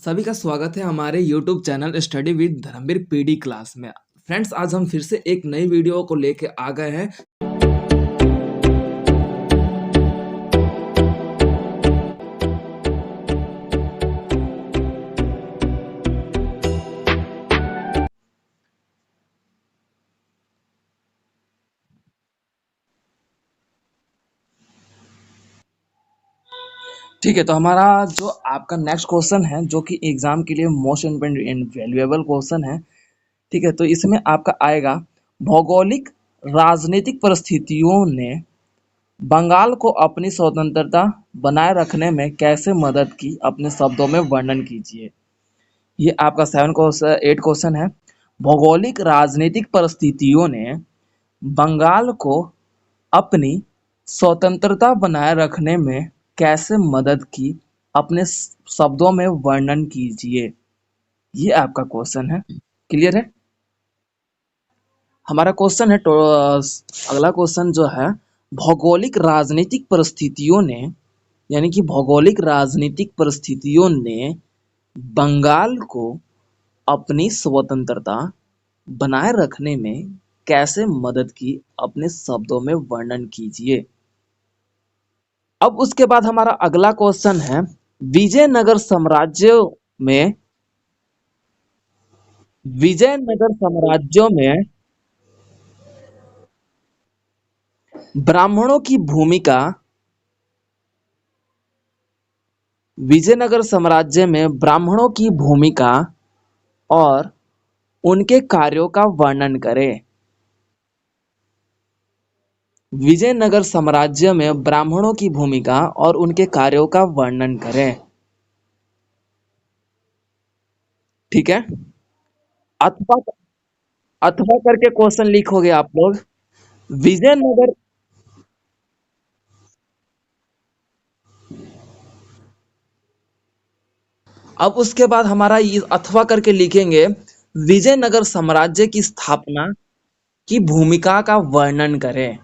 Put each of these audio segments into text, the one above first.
सभी का स्वागत है हमारे YouTube channel study with Dharmveer P D class में। फ्रेंड्स, आज हम फिर से एक नई वीडियो को लेके आ गए हैं। ठीक है, तो हमारा जो आपका नेक्स्ट क्वेश्चन है, जो कि एग्जाम के लिए most important and valuable question है। ठीक है, तो इसमें आपका आएगा, भौगोलिक राजनीतिक परिस्थितियों ने बंगाल को अपनी स्वतंत्रता बनाए रखने में कैसे मदद की, अपने शब्दों में वर्णन कीजिए। ये आपका 8 क्वेश्चन है। भौगोलिक राजनीतिक परिस्थितियों ने बंगाल को अपनी स्वतंत्रता बनाए रखने में कैसे मदद की, अपने शब्दों में वर्णन कीजिए। ये आपका क्वेश्चन है। क्लियर है? हमारा क्वेश्चन है अगला क्वेश्चन जो है, भौगोलिक राजनीतिक परिस्थितियों ने, यानी कि भौगोलिक राजनीतिक परिस्थितियों ने बंगाल को अपनी स्वतंत्रता बनाए रखने में कैसे मदद की, अपने शब्दों में वर्णन कीजिए। अब उसके बाद हमारा अगला क्वेश्चन है, विजयनगर साम्राज्य में विजयनगर साम्राज्य में ब्राह्मणों की भूमिका विजयनगर साम्राज्य में ब्राह्मणों की भूमिका और उनके कार्यों का वर्णन करें। विजयनगर साम्राज्य में ब्राह्मणों की भूमिका और उनके कार्यों का वर्णन करें। ठीक है, अथवा अथवा करके क्वेश्चन लिखोगे आप लोग। विजयनगर अब उसके बाद हमारा ये अथवा करके लिखेंगे, विजयनगर साम्राज्य की स्थापना की भूमिका का वर्णन करें।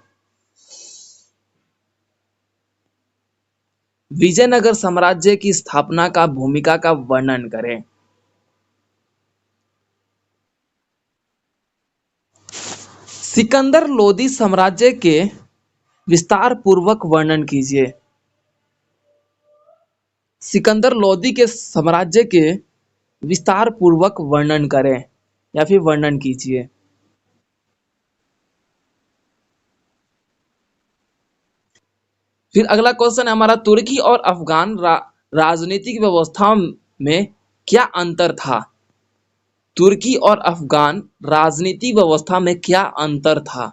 विजयनगर साम्राज्य की स्थापना का भूमिका का वर्णन करें। सिकंदर लोदी साम्राज्य के विस्तार पूर्वक वर्णन कीजिए। सिकंदर लोदी के साम्राज्य के विस्तार पूर्वक वर्णन करें या फिर वर्णन कीजिए। फिर अगला क्वेश्चन है हमारा, तुर्की और अफगान राजनीतिक व्यवस्था में क्या अंतर था। तुर्की और अफगान राजनीतिक व्यवस्था में क्या अंतर था।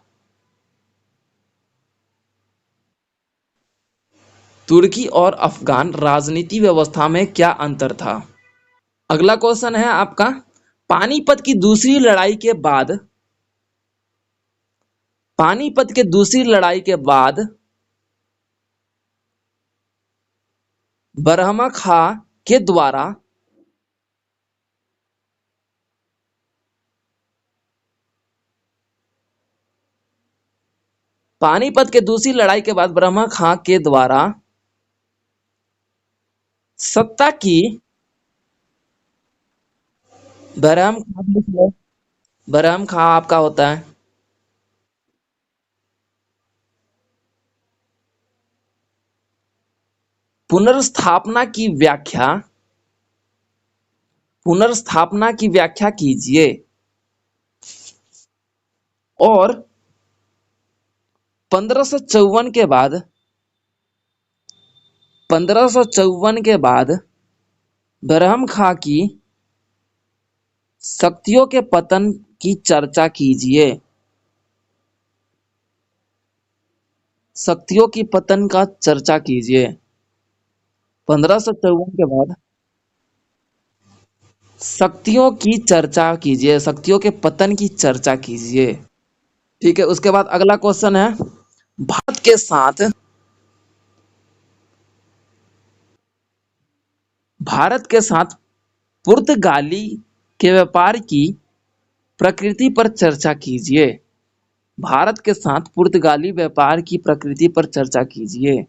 तुर्की और अफगान राजनीति व्यवस्था में क्या अंतर था। अगला क्वेश्चन है आपका, पानीपत की दूसरी लड़ाई के बाद पानीपत के दूसरी लड़ाई के बाद बरहमा खां के द्वारा पानीपत के दूसरी लड़ाई के बाद बरहमा खां के द्वारा सत्ता की बरहम खां लिख लो। बरहम खां आपका होता है पुनर्स्थापना की व्याख्या पुनर्स्थापना की व्याख्या कीजिए। और 1554 के बाद 1554 के बाद बरहम खां की शक्तियों के पतन की चर्चा कीजिए। शक्तियों की पतन का चर्चा कीजिए। 1554 के बाद शक्तियों की चर्चा कीजिए, शक्तियों के पतन की चर्चा कीजिए। ठीक है, उसके बाद अगला क्वेश्चन है, भारत के साथ भारत के साथ पुर्तगाली के व्यापार की प्रकृति पर चर्चा कीजिए। भारत के साथ पुर्तगाली व्यापार की प्रकृति पर चर्चा कीजिए।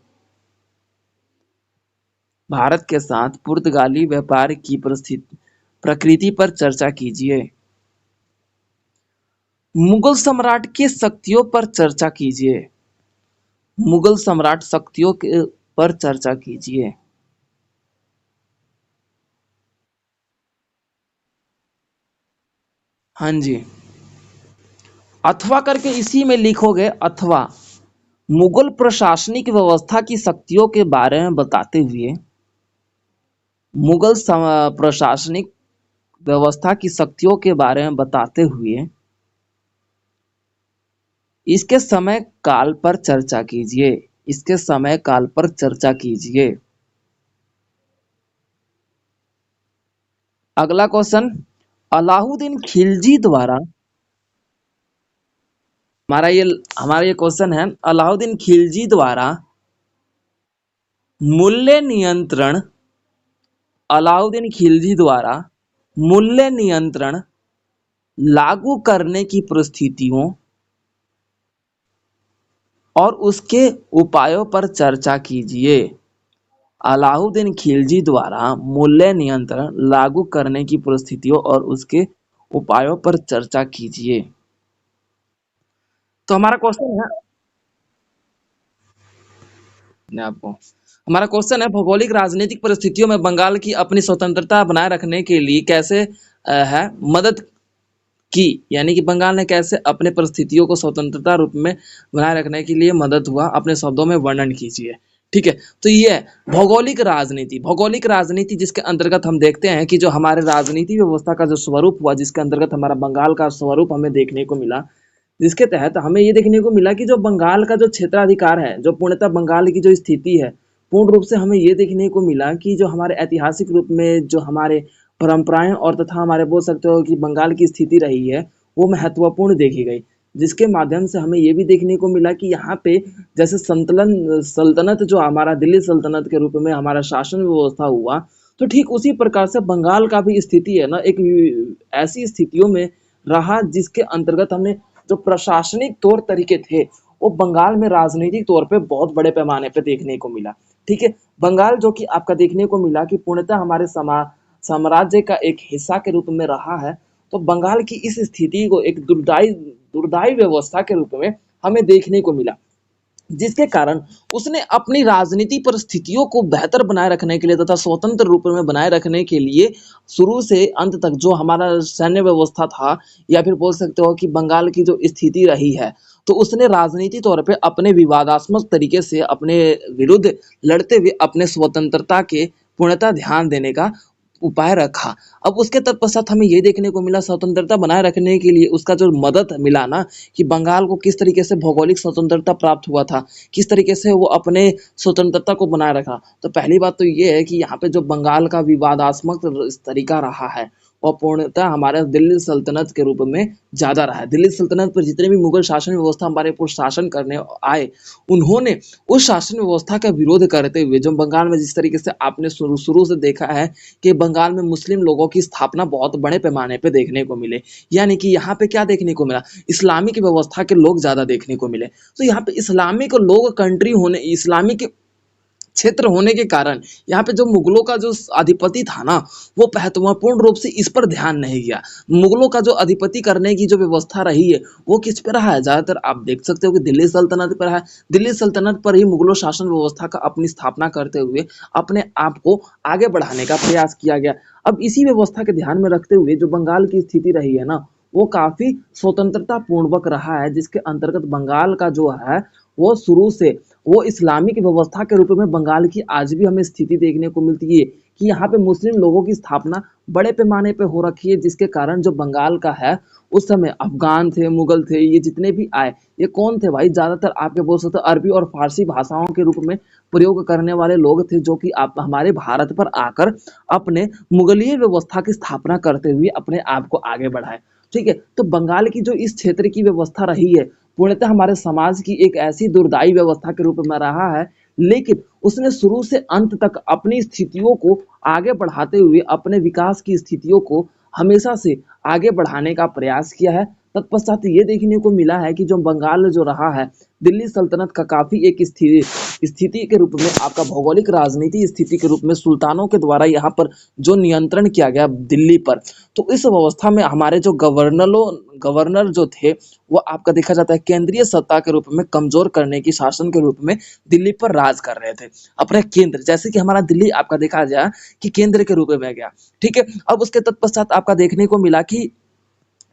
भारत के साथ पुर्तगाली व्यापार की प्रकृति पर चर्चा कीजिए। मुगल सम्राट की शक्तियों पर चर्चा कीजिए। मुगल सम्राट शक्तियों के पर चर्चा कीजिए। हाँ जी, अथवा करके इसी में लिखोगे, अथवा मुगल प्रशासनिक व्यवस्था की शक्तियों के बारे में बताते हुए मुगल प्रशासनिक व्यवस्था की शक्तियों के बारे में बताते हुए इसके समय काल पर चर्चा कीजिए। इसके समय काल पर चर्चा कीजिए। अगला क्वेश्चन, अलाउद्दीन खिलजी द्वारा हमारा ये क्वेश्चन है, अलाउद्दीन खिलजी द्वारा मूल्य नियंत्रण अलाउद्दीन खिलजी द्वारा मूल्य नियंत्रण लागू करने की परिस्थितियों और उसके उपायों पर चर्चा कीजिए। अलाउद्दीन खिलजी द्वारा मूल्य नियंत्रण लागू करने की परिस्थितियों और उसके उपायों पर चर्चा कीजिए। तो आपको हमारा क्वेश्चन है, भौगोलिक राजनीतिक परिस्थितियों में बंगाल की अपनी स्वतंत्रता बनाए रखने के लिए कैसे है मदद की, यानी कि बंगाल ने कैसे अपने परिस्थितियों को स्वतंत्रता रूप में बनाए रखने के लिए मदद हुआ, अपने शब्दों में वर्णन कीजिए। ठीक है, तो ये है भौगोलिक राजनीति। भौगोलिक राजनीति जिसके अंतर्गत हम देखते हैं कि जो हमारे राजनीति व्यवस्था का जो स्वरूप हुआ, जिसके अंतर्गत हमारा बंगाल का स्वरूप हमें देखने को मिला, जिसके तहत हमें ये देखने को मिला कि जो बंगाल का जो क्षेत्राधिकार है, जो पूर्णतः बंगाल की जो स्थिति है, पूर्ण रूप से हमें ये देखने को मिला कि जो हमारे ऐतिहासिक रूप में जो हमारे परंपराएं और तथा हमारे बोल सकते हो कि बंगाल की स्थिति रही है, वो महत्वपूर्ण देखी गई। जिसके माध्यम से हमें ये भी देखने को मिला कि यहाँ पे जैसे सल्तनत जो हमारा दिल्ली सल्तनत के रूप में हमारा शासन व्यवस्था हुआ, तो ठीक उसी प्रकार से बंगाल का भी स्थिति है ना, एक ऐसी स्थितियों में रहा जिसके अंतर्गत हमने जो प्रशासनिक तौर तरीके थे वो बंगाल में राजनीतिक तौर पे बहुत बड़े पैमाने पे देखने को मिला। ठीक है, बंगाल जो कि आपका देखने को मिला कि पूर्णतः हमारे साम्राज्य का एक हिस्सा के रूप में रहा है। तो बंगाल की इस स्थिति को एक दुर्दाई व्यवस्था के रूप में हमें देखने को मिला, जिसके कारण उसने अपनी राजनीति परिस्थितियों को बेहतर बनाए रखने के लिए तथा स्वतंत्र रूप में बनाए रखने के लिए शुरू से अंत तक जो हमारा सैन्य व्यवस्था था, या फिर बोल सकते हो कि बंगाल की जो स्थिति रही है, तो उसने राजनीति तौर पे अपने विवादास्पद तरीके से अपने विरुद्ध लड़ते हुए अपने स्वतंत्रता के पूर्णतः ध्यान देने का उपाय रखा। अब उसके तत्पश्चात हमें ये देखने को मिला स्वतंत्रता बनाए रखने के लिए उसका जो मदद मिला ना, कि बंगाल को किस तरीके से भौगोलिक स्वतंत्रता प्राप्त हुआ था, किस तरीके से वो अपने स्वतंत्रता को बनाए रखा। तो पहली बात तो ये है कि यहाँ पे जो बंगाल का विवादास्पद तरीका रहा है और पूर्णतः हमारे दिल्ली सल्तनत के रूप में ज्यादा रहा है। दिल्ली सल्तनत पर जितने भी मुगल शासन व्यवस्था हमारे ऊपर शासन करने आए, उन्होंने उस शासन व्यवस्था का विरोध करते हुए जो बंगाल में जिस तरीके से आपने शुरू शुरू से देखा है कि बंगाल में मुस्लिम लोगों की स्थापना बहुत बड़े पैमाने पे देखने को मिले, यानी कि यहाँ पे क्या देखने को मिला, इस्लामिक व्यवस्था के लोग ज्यादा देखने को मिले। तो यहाँ पे इस्लामिक लोग कंट्री होने, इस्लामिक क्षेत्र होने के कारण यहाँ पे जो मुगलों का जो अधिपति था ना, वो महत्वपूर्ण रूप से इस पर ध्यान नहीं दिया। मुगलों का जो अधिपति करने की जो व्यवस्था रही है वो किस पे रहा है, ज्यादातर आप देख सकते हो कि दिल्ली सल्तनत पर है। दिल्ली सल्तनत पर ही मुगलों शासन व्यवस्था का अपनी स्थापना करते हुए अपने आप को आगे बढ़ाने का प्रयास किया गया। अब इसी व्यवस्था के ध्यान में रखते हुए जो बंगाल की स्थिति रही है ना, वो काफी स्वतंत्रता पूर्वक रहा है, जिसके अंतर्गत बंगाल का जो है वो शुरू से वो इस्लामिक व्यवस्था के रूप में बंगाल की आज भी हमें स्थिति देखने को मिलती है कि यहाँ पे मुस्लिम लोगों की स्थापना बड़े पैमाने पे हो रखी है, जिसके कारण जो बंगाल का है उस समय अफगान थे, मुगल थे, ये जितने भी आए, ये कौन थे भाई, ज्यादातर आपके बोल सकते अरबी और फारसी भाषाओं के रूप में प्रयोग करने वाले लोग थे, जो कि आप हमारे भारत पर आकर अपने मुगलीय व्यवस्था की स्थापना करते हुए अपने आप को आगे बढ़ाए। ठीक है, तो बंगाल की जो इस क्षेत्र की व्यवस्था रही है पूर्णतः हमारे समाज की एक ऐसी दुर्दाई व्यवस्था के रूप में रहा है, लेकिन उसने शुरू से अंत तक अपनी स्थितियों को आगे बढ़ाते हुए अपने विकास की स्थितियों को हमेशा से आगे बढ़ाने का प्रयास किया है। तत्पश्चात ये देखने को मिला है कि जो बंगाल जो रहा है दिल्ली सल्तनत का काफी एक स्थिति के रूप में, आपका भौगोलिक राजनीति स्थिति के रूप में सुल्तानों के द्वारा यहाँ पर जो नियंत्रण किया गया दिल्ली पर। तो इस व्यवस्था में हमारे जो गवर्नर जो थे वो आपका देखा जाता है केंद्रीय सत्ता के रूप में कमजोर करने की शासन के रूप में दिल्ली पर राज कर रहे थे अपने केंद्र, जैसे कि हमारा दिल्ली आपका देखा जाए कि केंद्र के रूप में गया। ठीक है, अब उसके तत्पश्चात आपका देखने को मिला कि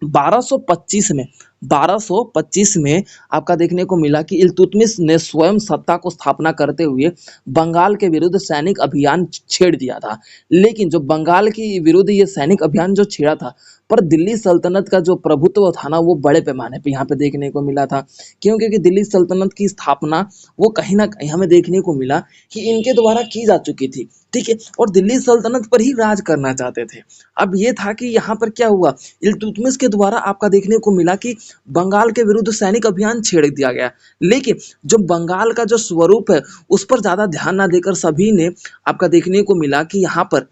1225 में आपका देखने को मिला कि इल्तुतमिश ने स्वयं सत्ता को स्थापना करते हुए बंगाल के विरुद्ध सैनिक अभियान छेड़ दिया था। लेकिन जो बंगाल के विरुद्ध ये सैनिक अभियान जो छेड़ा था, पर दिल्ली सल्तनत का जो प्रभुत्व था ना वो बड़े पैमाने पे यहाँ पे देखने को मिला था। क्यों? क्योंकि दिल्ली सल्तनत की स्थापना वो कहीं ना कहीं हमें देखने को मिला कि इनके द्वारा की जा चुकी थी। ठीक है, और दिल्ली सल्तनत पर ही राज करना चाहते थे। अब ये था कि यहाँ पर क्या हुआ, इल्तुतमिश के द्वारा आपका देखने को मिला कि बंगाल के विरुद्ध सैनिक अभियान छेड़ दिया गया। लेकिन जो बंगाल का जो स्वरूप है उस पर ज्यादा ध्यान ना देकर सभी ने आपका देखने को मिला कि यहाँ पर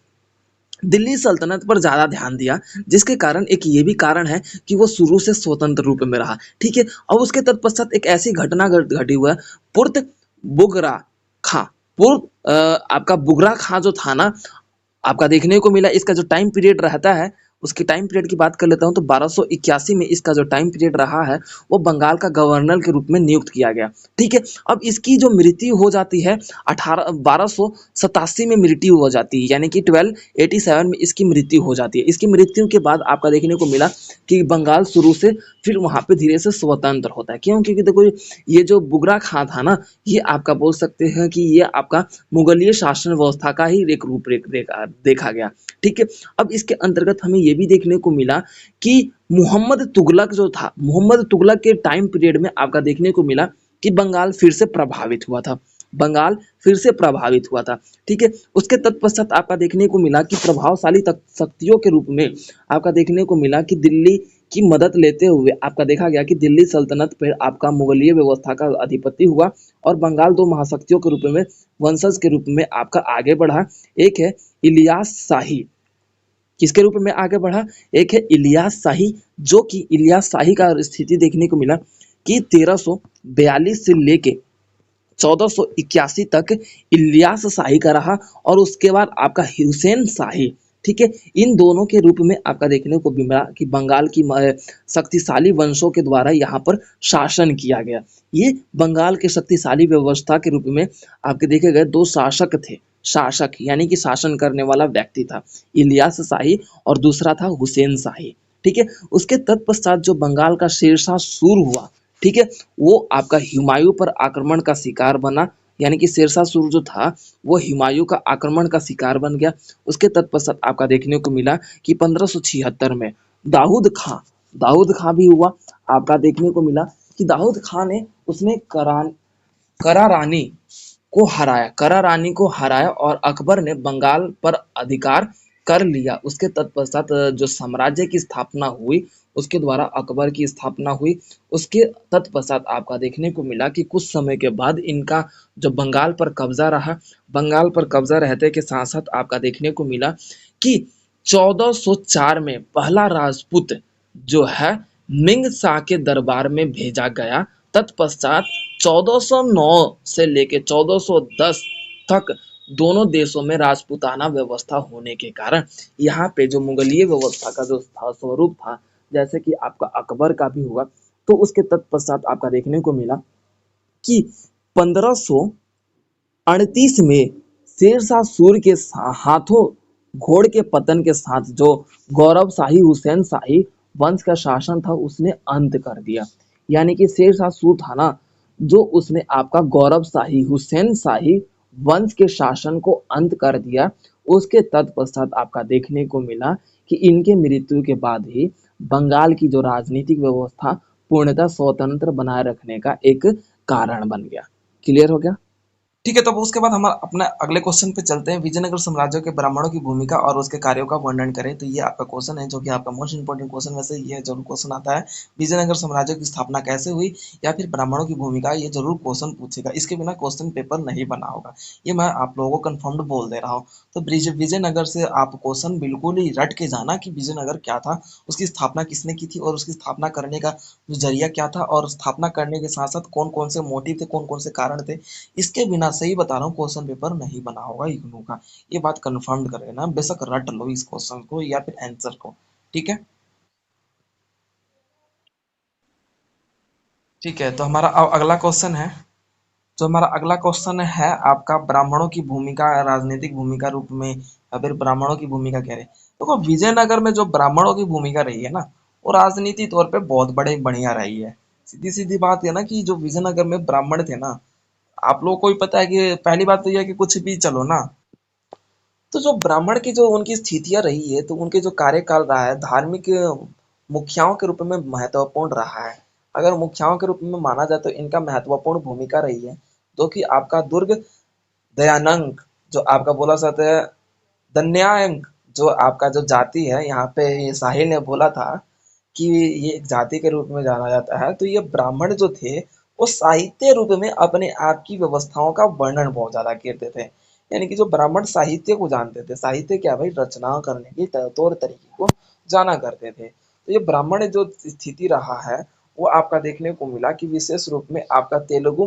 दिल्ली सल्तनत पर ज्यादा ध्यान दिया, जिसके कारण एक ये भी कारण है कि वो शुरू से स्वतंत्र रूप में रहा। ठीक है, और उसके तत्पश्चात एक ऐसी घटना घटी हुआ है, पुर्त बुगरा खां आपका बुगरा खां जो था ना आपका देखने को मिला, इसका जो टाइम पीरियड रहता है उसके टाइम पीरियड की बात कर लेता हूं तो 1281 में इसका जो टाइम पीरियड रहा है वो बंगाल का गवर्नर के रूप में नियुक्त किया गया। ठीक है, अब इसकी जो मृत्यु हो जाती है 1287 में मृत्यु हो जाती है, यानी कि 1287 में इसकी मृत्यु हो जाती है। इसकी मृत्यु के बाद आपका देखने को मिला कि बंगाल शुरू से फिर वहां पे धीरे से स्वतंत्र होता है। क्यों? क्योंकि देखो ये जो बुगरा खां था ना, ये आपका बोल सकते हैं कि ये आपका मुगलीय शासन व्यवस्था का ही एक रूपरेख देखा गया। ठीक है, अब इसके अंतर्गत हमें यह भी देखने को मिला कि मोहम्मद तुगलक जो था, मोहम्मद तुगलक के टाइम पीरियड में आपका देखने को मिला कि बंगाल फिर से प्रभावित हुआ था। बंगाल फिर से प्रभावित हुआ था। ठीक है, उसके तत्पश्चात आपका देखने को मिला कि प्रभावशाली शक्तियों के रूप में आपका देखने को मिला कि दिल्ली की मदद लेते हुए आपका देखा गया कि दिल्ली सल्तनत पर आपका मुगलीय व्यवस्था का अधिपत्य हुआ और बंगाल दो महाशक्तियों के रूप में वंशज के रूप में आपका आगे बढ़ा। एक है इलियास शाही, किसके रूप में आगे बढ़ा? एक है इलियास शाही, जो कि इलियास शाही का स्थिति देखने को मिला कि 1342 से लेके 1481 तक इलियास शाही का रहा और उसके बाद आपका हुसैन शाही। ठीक है, इन दोनों के रूप में आपका देखने को मिला कि बंगाल की शक्तिशाली वंशों के द्वारा यहाँ पर शासन किया गया। ये बंगाल के शक्तिशाली व्यवस्था के रूप में आपके देखे गए दो शासक थे, शासक यानी कि शासन करने वाला व्यक्ति था इलियास शाही और दूसरा था हुसैन शाही। ठीक है, उसके तत्पश्चात जो बंगाल का शेरशाह सूर हुआ, ठीक है, वो आपका हुमायूं पर आक्रमण का शिकार बना, यानी कि शेरशाह सूरी जो था वो हुमायूं का आक्रमण का शिकार बन गया। उसके तत्पश्चात आपका देखने को मिला कि 1576 में दाऊद खां भी हुआ। आपका देखने को मिला कि दाऊद खां ने उसने करा रानी को हराया और अकबर ने बंगाल पर अधिकार कर लिया। उसके तत्पश्चात जो साम्राज्य की स्थापना हुई उसके द्वारा अकबर की स्थापना हुई। उसके तत्पश्चात आपका देखने को मिला कि कुछ समय के बाद इनका जो बंगाल पर कब्जा रहा, बंगाल पर कब्जा रहते के साथ साथ आपका देखने को मिला कि 1404 में पहला राजपूत जो है मिंग शाह के दरबार में भेजा गया। तत्पश्चात 1409 से लेके 1410 तक दोनों देशों में राजपूताना व्यवस्था होने के कारण यहाँ पे जो मुगलीय व्यवस्था का जो स्वरूप था, जैसे कि आपका अकबर का भी हुआ, तो उसके तत्पश्चात आपका देखने को मिला कि 1538 में शेरशाह सूरी के हाथों घोड़ के पतन के साथ जो गौरवशाही हुसैन शाही वंश का शासन था उसने अंत कर दिया। यानी कि शेरशाह सूरी था ना, जो उसने आपका गौरवशाही हुसैन शाही वंश के शासन को अंत कर दिया। उसके तत्पश्चात आपका देखने को मिला कि इनके मृत्यु के बाद ही बंगाल की जो राजनीतिक व्यवस्था पूर्णतः स्वतंत्र बनाए रखने का एक कारण बन गया। क्लियर हो गया? ठीक है, तो अब उसके बाद हम अपना अगले क्वेश्चन पे चलते हैं। विजयनगर साम्राज्य के ब्राह्मणों की भूमिका और उसके कार्यों का वर्णन करें। तो ये आपका क्वेश्चन है, जो कि आपका मोस्ट इंपोर्टेंट क्वेश्चन वैसे ये जरूर क्वेश्चन आता है। विजयनगर साम्राज्य की स्थापना कैसे हुई या फिर ब्राह्मणों की भूमिका, ये जरूर क्वेश्चन पूछेगा। इसके बिना क्वेश्चन पेपर नहीं बना होगा, ये मैं आप लोगों को कन्फर्म्ड बोल दे रहा हूँ। तो विजयनगर से आप क्वेश्चन बिल्कुल ही रट के जाना कि विजयनगर क्या था, उसकी स्थापना किसने की थी और उसकी स्थापना करने का जो जरिया क्या था, और स्थापना करने के साथ साथ कौन कौन से मोटिव थे, कौन कौन से कारण थे। इसके बिना सही बता रहा हूँ क्वेश्चन पेपर नहीं बना होगा इग्नू का। ये बात कंफर्म कर लेना, बेशक रट लो इस क्वेश्चन को या फिर आंसर को। ठीक है। ठीक है, तो हमारा अब अगला क्वेश्चन है। जो हमारा अगला क्वेश्चन है आपका, ब्राह्मणों की भूमिका राजनीतिक भूमिका रूप में या फिर ब्राह्मणों की भूमिका कह रहे। देखो विजयनगर में जो ब्राह्मणों की भूमिका रही है ना, वो राजनीति तौर पे बहुत बड़े बढ़िया रही है। सीधी सीधी बात है ना कि जो विजयनगर में ब्राह्मण थे ना, आप लोगों को भी पता है कि पहली बात तो यह है कि कुछ भी चलो ना, तो जो ब्राह्मण की जो उनकी स्थितियां रही है, तो उनके जो कार्यकाल रहा है धार्मिक मुखियाओं के रूप में महत्वपूर्ण रहा है। अगर मुखियाओं के रूप में माना जाए तो इनका महत्वपूर्ण भूमिका रही है। जो कि आपका दुर्ग दयानंग, जो आपका बोला जाता है दन्यायंग, जो आपका जो जाति है, यहाँ पे ये साहिल ने बोला था कि ये एक जाति के रूप में जाना जाता है। तो ये ब्राह्मण जो थे, वो साहित्य रूप में अपने आप की व्यवस्थाओं का वर्णन बहुत ज्यादा करते थे। यानी कि जो ब्राह्मण साहित्य को जानते थे, साहित्य क्या भाई, रचना करने की तौर तरीके को जाना करते थे। तो ये ब्राह्मण जो स्थिति रहा है, वो आपका देखने को मिला कि विशेष रूप में आपका तेलुगु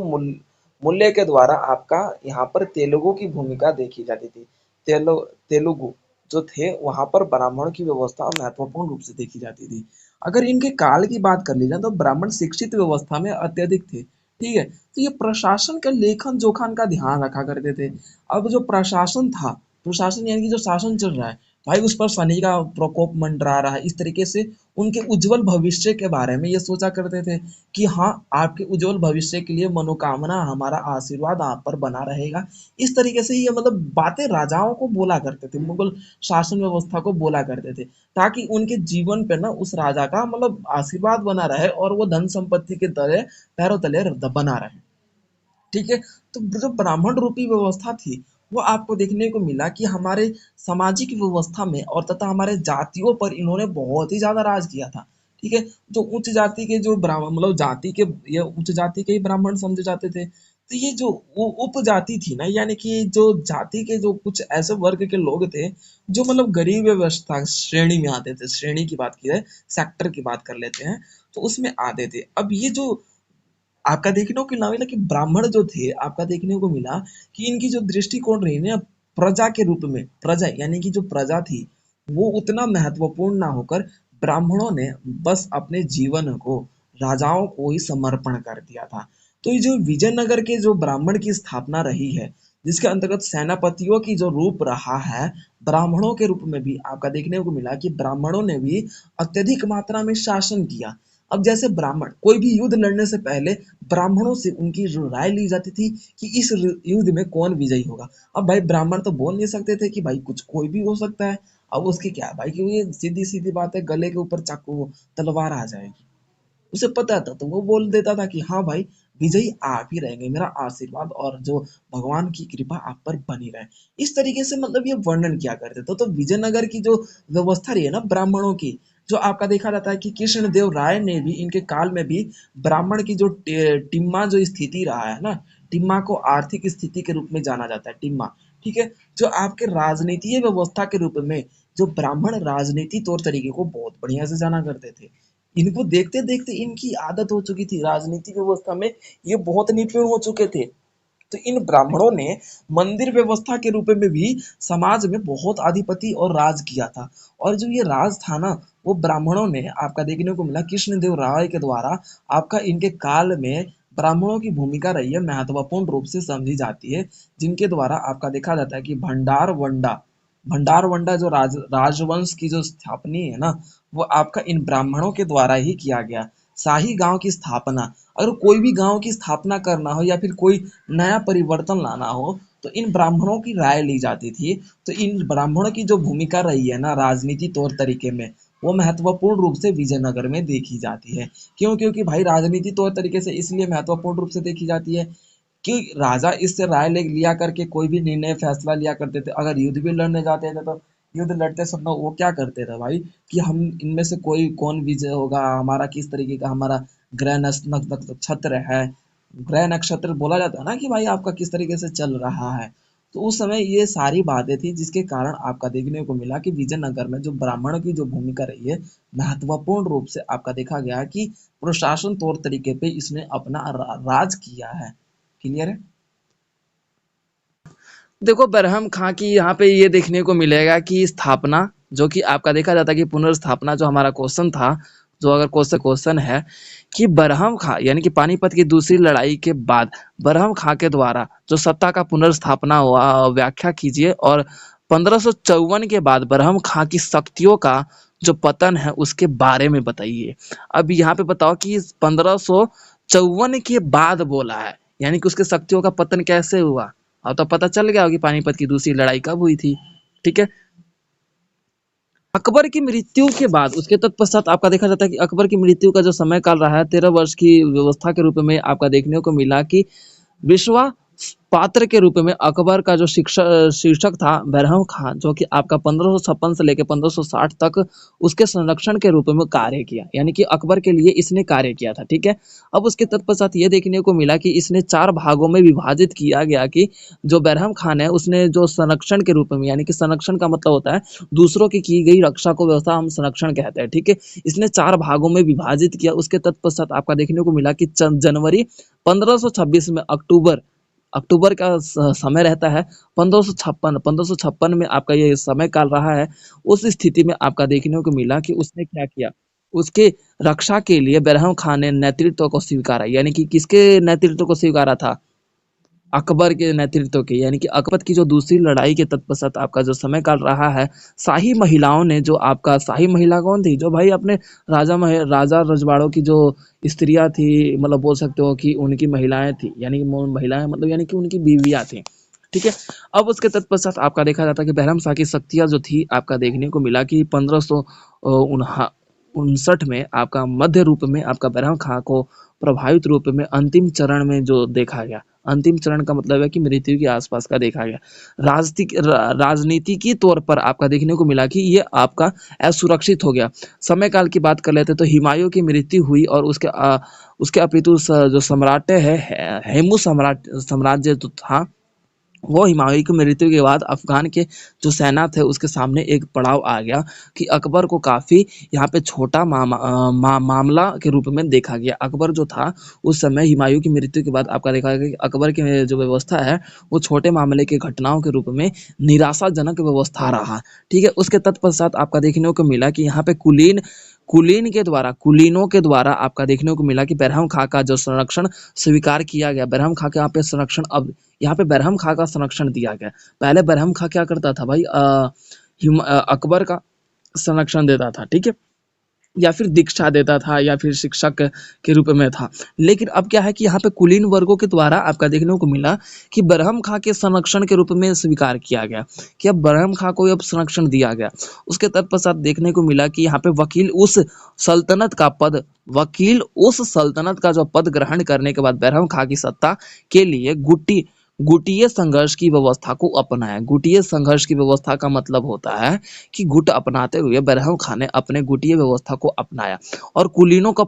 मूल्य के द्वारा आपका यहाँ पर तेलुगु की भूमिका देखी जाती थी। तेलुगु जो थे, वहां पर ब्राह्मणों की व्यवस्था महत्वपूर्ण रूप से देखी जाती थी। अगर इनके काल की बात कर ली जाए तो ब्राह्मण शिक्षित व्यवस्था में अत्यधिक थे। ठीक है, तो ये प्रशासन का लेखन जोखन का ध्यान रखा करते थे। अब जो प्रशासन था, प्रशासन यानी कि जो शासन चल रहा है, भाई उस पर शनि का प्रकोप मंडरा रहा है, इस तरीके से उनके उज्जवल भविष्य के बारे में ये सोचा करते थे कि हाँ, आपके उज्जवल भविष्य के लिए मनोकामना, हमारा आशीर्वाद आप पर बना रहेगा। इस तरीके से ये मतलब बातें राजाओं को बोला करते थे, मुगल शासन व्यवस्था को बोला करते थे, ताकि उनके जीवन पे ना उस राजा का मतलब आशीर्वाद बना रहे और वो धन संपत्ति के तले पैरों तले बना रहे। ठीक है, तो जो ब्राह्मण रूपी व्यवस्था थी, वो आपको देखने को मिला कि हमारे सामाजिक व्यवस्था में और तथा हमारे जातियों पर इन्होंने बहुत ही ज्यादा राज किया था। ठीक है, जो उच्च जाति के जो ब्राह्मण मतलब जाति के, ये उच्च जाति के ही ब्राह्मण समझे जाते थे। तो ये जो उपजाति थी ना, यानी कि जो जाति के जो कुछ ऐसे वर्ग के लोग थे, जो मतलब गरीब व्यवस्था श्रेणी में आते थे, श्रेणी की बात की जाए, सेक्टर की बात कर लेते हैं, तो उसमें आते थे। अब ये जो आपका देखने को मिला कि ब्राह्मण जो थे, आपका देखने को मिला कि इनकी जो दृष्टिकोण रही ना, प्रजा के रूप में, प्रजा यानी कि जो प्रजा थी, वो उतना महत्वपूर्ण ना होकर ब्राह्मणों ने बस अपने जीवन को राजाओं को ही समर्पण कर दिया था। तो ये जो विजयनगर के जो ब्राह्मण की स्थापना रही है, जिसके अंतर्गत सेनापतियों की जो रूप रहा है, ब्राह्मणों के रूप में भी आपका देखने को मिला कि ब्राह्मणों ने भी अत्यधिक मात्रा में शासन किया। अब जैसे ब्राह्मण कोई भी युद्ध लड़ने से पहले ब्राह्मणों से उनकी जो राय ली जाती थी कि इस युद्ध में कौन विजयी होगा। अब भाई ब्राह्मण तो बोल नहीं सकते थे कि भाई कुछ कोई भी हो सकता है। अब उसकी क्या है भाई, कि ये सीधी सीधी बात है, गले के ऊपर चाकू तलवार आ जाएगी, उसे पता था, तो वो बोल देता था कि हाँ भाई, विजयी आप ही रहेंगे, मेरा आशीर्वाद और जो भगवान की कृपा आप पर बनी रहे। इस तरीके से मतलब ये वर्णन किया करते थे। तो विजयनगर की जो व्यवस्था रही है ना ब्राह्मणों की, जो आपका देखा जाता है कि कृष्णदेव राय ने भी इनके काल में भी ब्राह्मण की जो टिम्मा जो स्थिति रहा है ना, टिम्मा को आर्थिक स्थिति के रूप में जाना जाता है, टिम्मा। ठीक है, जो आपके राजनीतिक व्यवस्था के रूप में जो ब्राह्मण राजनीति तौर तरीके को बहुत बढ़िया से जाना करते थे। इनको देखते देखते इनकी आदत हो चुकी थी राजनीतिक व्यवस्था में, ये बहुत निपुण हो चुके थे। तो इन ब्राह्मणों ने मंदिर व्यवस्था के रूप में भी समाज में बहुत अधिपति और राज किया था। और जो ये राज था ना, वो ब्राह्मणों ने आपका देखने को मिला कृष्णदेव राय के द्वारा, आपका इनके काल में ब्राह्मणों की भूमिका रही है, महत्वपूर्ण रूप से समझी जाती है। जिनके द्वारा आपका देखा जाता है कि भंडार वंडा जो राजवंश की जो स्थापनी है ना, वो आपका इन ब्राह्मणों के द्वारा ही किया गया। शाही गांव की स्थापना, अगर कोई भी गांव की स्थापना करना हो या फिर कोई नया परिवर्तन लाना हो, तो इन ब्राह्मणों की राय ली जाती थी। तो इन ब्राह्मणों की जो भूमिका रही है ना राजनीति तौर तरीके में, वो महत्वपूर्ण रूप से विजयनगर में देखी जाती है। क्यों? क्योंकि भाई राजनीति तौर तरीके से इसलिए महत्वपूर्ण रूप से देखी जाती है कि राजा इससे राय ले लिया करके कोई भी निर्णय फैसला लिया करते थे। अगर युद्ध भी लड़ने जाते थे तो युद्ध लड़ते समय वो क्या करते थे भाई, कि हम इनमें से कोई कौन विजय होगा, हमारा किस तरीके का हमारा ग्रह नक्षत्र है, ग्रह नक्षत्र बोला जाता है ना कि भाई आपका किस तरीके से चल रहा है। तो उस समय ये सारी बातें थी जिसके कारण आपका देखने को मिला कि विजयनगर में जो ब्राह्मणों की जो भूमिका रही है, महत्वपूर्ण रूप से आपका देखा गया कि प्रशासन तौर तरीके पे इसने अपना राज किया है। क्लियर है। देखो बरहम खां की यहाँ पे ये देखने को मिलेगा कि स्थापना, जो कि आपका देखा जाता है कि पुनर्स्थापना जो हमारा क्वेश्चन था, जो अगर क्वेश्चन है कि बरहम खां यानी कि पानीपत की दूसरी लड़ाई के बाद बरहम खां के द्वारा जो सत्ता का पुनर्स्थापना हुआ, व्याख्या कीजिए। और 1554 के बाद बरहम खां की शक्तियों का जो पतन है उसके बारे में बताइए। अब यहाँ पे बताओ कि 1554 के बाद बोला है, यानी कि उसके शक्तियों का पतन कैसे हुआ। अब तो पता चल गया होगा कि पानीपत की दूसरी लड़ाई कब हुई थी। ठीक है। अकबर की मृत्यु के बाद उसके तत्पश्चात आपका देखा जाता है कि अकबर की मृत्यु का जो समय काल रहा है 13 वर्ष की व्यवस्था के रूप में आपका देखने को मिला कि विश्वा पात्र के रूप में अकबर का जो शीर्षक था बहरम खान, जो कि आपका 1556 से लेकर 1560 तक उसके संरक्षण के रूप में कार्य किया, यानी कि अकबर के लिए इसने कार्य किया था। ठीक है। अब उसके तत्पश्चात ये देखने को मिला कि इसने 4 भागों में विभाजित किया गया कि जो बहरम खान है उसने जो संरक्षण के रूप में, यानी कि संरक्षण का मतलब होता है दूसरों की गई रक्षा को व्यवस्था हम संरक्षण कहते हैं। ठीक है। इसने 4 भागों में विभाजित किया। उसके तत्पश्चात आपका देखने को मिला कि जनवरी 1526 में अक्टूबर अक्टूबर का समय रहता है 1556 में आपका ये समय काल रहा है। उस स्थिति में आपका देखने को मिला कि उसने क्या किया, उसके रक्षा के लिए बहरम खान ने नेतृत्व को स्वीकारा, यानी कि किसके नेतृत्व को स्वीकारा था, अकबर के नेतृत्व के, यानी कि अकबर की जो दूसरी लड़ाई के तत्पश्चात आपका जो समय काल रहा है, शाही महिलाओं ने, जो आपका शाही महिला कौन थी, जो भाई अपने राजा रजवाड़ों की जो स्त्रियां थी, मतलब बोल सकते हो कि उनकी महिलाएं थी, यानी कि महिलाएं मतलब यानी कि उनकी बीवियां थी। ठीक है। अब उसके तत्पश्चात आपका देखा जाता है कि बहरम शाह की शक्तियां जो थी आपका देखने को मिला कि 1559 में आपका मध्य रूप में आपका बहरम खां को प्रभावित रूप में अंतिम चरण में जो देखा गया, अंतिम चरण का मतलब है कि मृत्यु के आसपास का देखा गया। राजनीतिकी तौर पर आपका देखने को मिला कि ये आपका असुरक्षित हो गया। समय काल की बात कर लेते तो हुमायूं की मृत्यु हुई और उसके अपितु जो सम्राट है हेमू साम्राज्य जो था, वो हुमायूं की मृत्यु के बाद अफगान के जो सेना थे उसके सामने एक पड़ाव आ गया कि अकबर को काफ़ी यहाँ पे छोटा मामला के रूप में देखा गया। अकबर जो था उस समय हुमायूं की मृत्यु के बाद आपका देखा गया कि अकबर की जो व्यवस्था है वो छोटे मामले के घटनाओं के रूप में निराशाजनक व्यवस्था रहा। ठीक है। उसके तत्पश्चात आपका देखने को मिला कि यहाँ पे कुलीनों के द्वारा आपका देखने को मिला कि बहरम खां का जो संरक्षण स्वीकार किया गया। बहरम खां के यहाँ पे संरक्षण, अब यहाँ पे बरहम खां का संरक्षण दिया गया। पहले बरहम खां क्या करता था भाई, अकबर का संरक्षण देता था। ठीक है। या फिर दीक्षा देता था या फिर शिक्षक के रूप में था। लेकिन अब क्या है कि यहाँ पे कुलीन वर्गों के द्वारा आपका देखने को मिला कि बरहम खां के संरक्षण के रूप में स्वीकार किया गया, कि अब बरहम खां को अब संरक्षण दिया गया। उसके तत्पश्चात देखने को मिला कि यहाँ पे वकील उस सल्तनत का जो पद ग्रहण करने के बाद बरहम खां की सत्ता के लिए गुटीय संघर्ष की व्यवस्था को अपनाया। गुटीय संघर्ष की व्यवस्था का मतलब होता है कि गुट अपनाते हुए बरहम खान ने अपने गुटीय व्यवस्था को अपनाया और कुलीनों के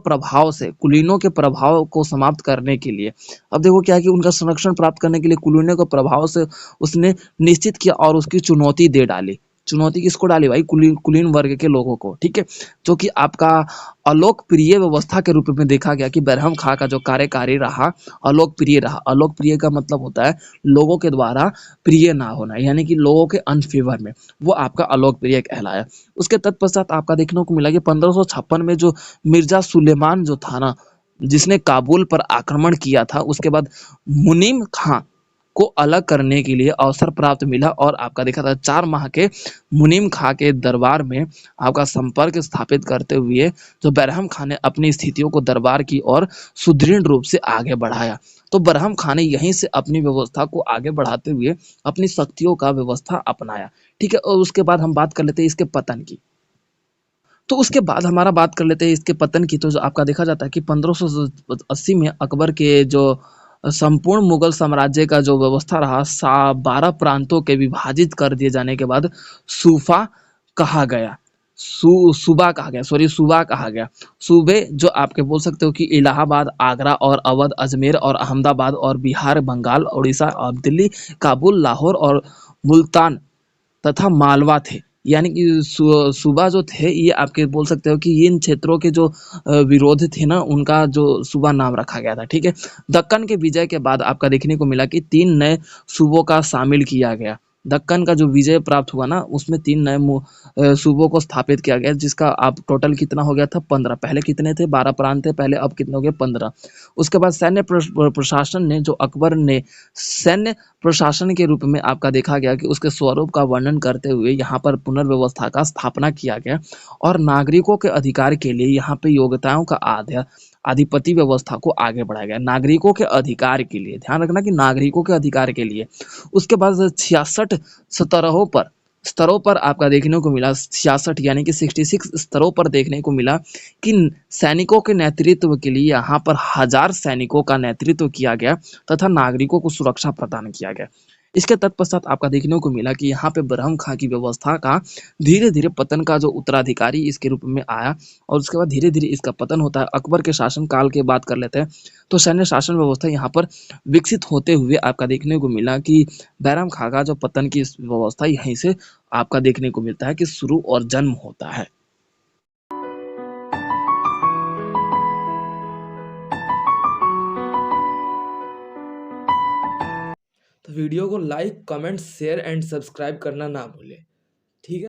प्रभाव को समाप्त करने के लिए, अब देखो क्या है कि उनका संरक्षण प्राप्त करने के लिए कुलीनों के प्रभाव से उसने निश्चित किया और उसकी चुनौती दे डाली। चुनौती किसको डाली भाई, कुलीन वर्ग के लोगों को। ठीक है। जो कि आपका अलोकप्रिय व्यवस्था के रूप में देखा गया कि बरहम खां का जो कार्यकारी रहा अलोकप्रिय रहा। अलोकप्रिय का मतलब होता है लोगों के द्वारा प्रिय ना होना, यानी कि लोगों के अनफेवर में, वो आपका अलोकप्रिय कहलाया। उसके तत्पश्चात आपका देखने को मिला कि 1556 में जो मिर्जा सुलेमान जो था ना, जिसने काबुल पर आक्रमण किया था, उसके बाद मुनीम खां को अलग करने के लिए अवसर प्राप्त मिला और आपका देखा था 4 माह के मुनीम खां के दरबार में आपका संपर्क स्थापित करते हुए जो बरहम खां ने अपनी स्थितियों को दरबार की और सुदृढ़ रूप से आगे बढ़ाया। तो बरहम खां ने यहीं से अपनी व्यवस्था को आगे बढ़ाते हुए अपनी शक्तियों का व्यवस्था अपनाया। ठीक है। और उसके बाद हम बात कर लेते हैं इसके पतन की। तो उसके बाद हमारा बात कर लेते हैं इसके पतन की। तो जो आपका देखा जाता है कि 1580 में अकबर के जो संपूर्ण मुगल साम्राज्य का जो व्यवस्था रहा 12 प्रांतों के विभाजित कर दिए जाने के बाद सूफा कहा गया। सूबा कहा गया, सॉरी सूबा कहा गया। सूबे जो आपके बोल सकते हो कि इलाहाबाद, आगरा और अवध, अजमेर और अहमदाबाद और बिहार, बंगाल, उड़ीसा और दिल्ली, काबुल, लाहौर और मुल्तान तथा मालवा थे। यानी कि सूबा जो थे ये आपके बोल सकते हो कि इन क्षेत्रों के जो विरोध थे ना उनका जो सूबा नाम रखा गया था। ठीक है, दक्कन के विजय के बाद आपका देखने को मिला कि 3 नए सूबों का शामिल किया गया। दक्कन का जो विजय प्राप्त हुआ ना उसमें 3 नए सूबों को स्थापित किया गया, जिसका आप टोटल कितना हो गया था 15। पहले कितने थे, 12 प्रांत थे पहले, अब कितने हो गए 15। उसके बाद सैन्य प्रशासन ने जो अकबर ने सैन्य प्रशासन के रूप में आपका देखा गया कि उसके स्वरूप का वर्णन करते हुए यहाँ पर पुनर्व्यवस्था का स्थापना किया गया और नागरिकों के अधिकार के लिए यहाँ पे योग्यताओं का आधिपत्य व्यवस्था को आगे बढ़ाया गया। नागरिकों के अधिकार के लिए, ध्यान रखना कि नागरिकों के अधिकार के लिए। उसके बाद 66 स्तरों पर आपका देखने को मिला, 66 यानी कि 66 स्तरों पर देखने को मिला कि सैनिकों के नेतृत्व के लिए यहाँ पर 1000 सैनिकों का नेतृत्व किया गया तथा नागरिकों को सुरक्षा प्रदान किया गया। इसके तत्पश्चात आपका देखने को मिला कि यहाँ पे ब्रह्म खां की व्यवस्था का धीरे धीरे पतन का जो उत्तराधिकारी इसके रूप में आया और उसके बाद धीरे धीरे इसका पतन होता है। अकबर के शासन काल की बात कर लेते हैं तो सैन्य शासन व्यवस्था यहाँ पर विकसित होते हुए आपका देखने को मिला कि बैरम खां का जो पतन की व्यवस्था यहीं से आपका देखने को मिलता है कि शुरू और जन्म होता है। तो वीडियो को like, comment, share and subscribe करना ना भूलें।